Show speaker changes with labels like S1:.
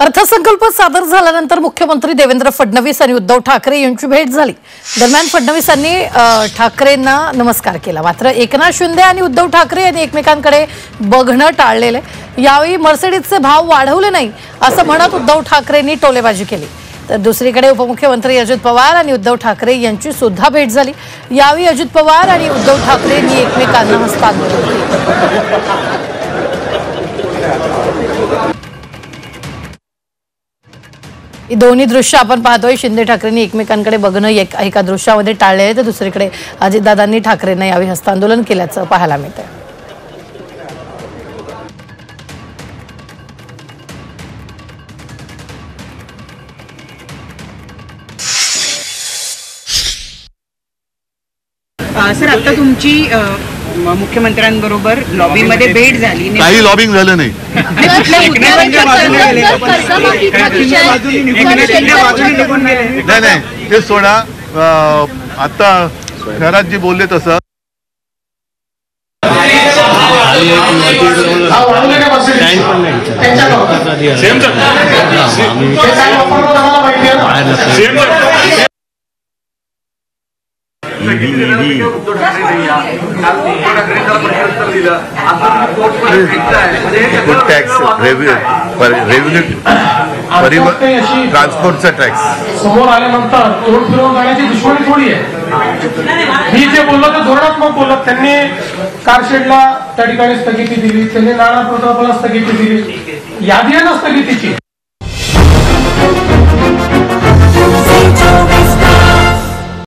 S1: अर्थसंकल्प सादर झाल्यानंतर मुख्यमंत्री देवेंद्र फडणवीस आणि उद्धव ठाकरे यांची भेट झाली। दरम्यान फडणवीसांनी ठाकरेंना नमस्कार केला। मात्र एकनाथ शिंदे आणि उद्धव ठाकरे यांनी एकमेकांकडे बघणं टाळलेले। यावेळी मर्सिडीजचे भाव वाढवले नाही असं म्हणत उद्धव ठाकरेंनी टोलेबाजी केली। तर दुसरीकडे उपमुख्यमंत्री अजित पवार आणि उद्धव ठाकरे यांची सुद्धा भेट झाली। यावेळी अजित पवार आणि उद्धव ठाकरे यांनी एकमेकांना हस्तांतरण केले। दोन्ही दृश्य आपण पाहतोय। शिंदे ठाकरेंनी एकमेकांकडे बघणं एका दृश्यामध्ये टाळले आहे, तर दुसरीकडे अजितदादांनी ठाकरेंना यावेळी हस्तांदोलन केल्याचं पाहायला मिळतंय।
S2: सर, आता तुमची मुख्यमंत्र्यांबरोबर लॉबीमध्ये भेट झाली।
S3: काही लॉबिंग झालं नाही। नाही ते सोडा। आता शहरात जे बोलले तसं टॅक्स रेव्हेन्यू ट्रान्सपोर्टचा टॅक्स
S4: समोर आल्यानंतर तोड फिरवून जाण्याची दुश्मनी थोडी आहे। मी जे बोललो ते धोरणात्मक बोललो। त्यांनी कारशेडला त्या ठिकाणी स्थगिती दिली, त्यांनी नाणार प्रकल्पाला स्थगिती दिली, यादी आहे ना स्थगितीची।